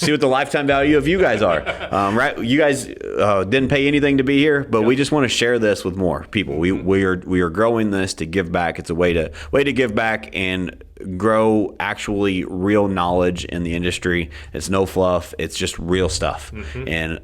see what the lifetime value of you guys are. Right? You guys didn't pay anything to be here, but we just want to share this with more people. We are growing this to give back. It's a way to give back and grow actually real knowledge in the industry. It's no fluff. It's just real stuff. And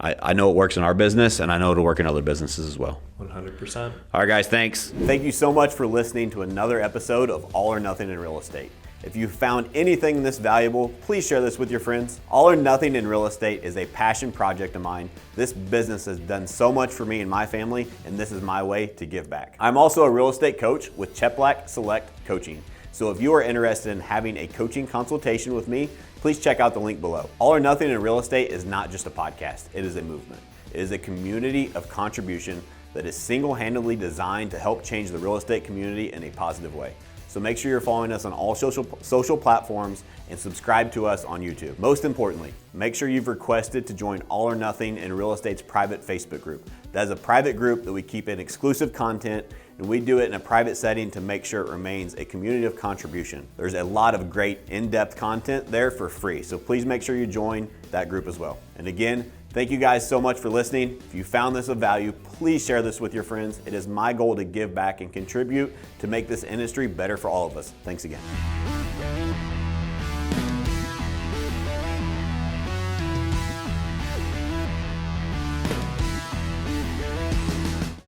I know it works in our business, and I know it'll work in other businesses as well. 100%. All right, guys, thanks. Thank you so much for listening to another episode of All or Nothing in Real Estate. If you found anything in this valuable, please share this with your friends. All or Nothing in Real Estate is a passion project of mine. This business has done so much for me and my family, and this is my way to give back. I'm also a real estate coach with Cheplack Select Coaching. So if you are interested in having a coaching consultation with me, please check out the link below. All or Nothing in Real Estate is not just a podcast, it is a movement. It is a community of contribution that is single-handedly designed to help change the real estate community in a positive way. So make sure you're following us on all social platforms and subscribe to us on YouTube. Most importantly, make sure you've requested to join All or Nothing in Real Estate's private Facebook group. That is a private group that we keep in exclusive content, and we do it in a private setting to make sure it remains a community of contribution. There's a lot of great in-depth content there for free, so please make sure you join that group as well. And again, thank you guys so much for listening. If you found this of value, please share this with your friends. It is my goal to give back and contribute to make this industry better for all of us. Thanks again.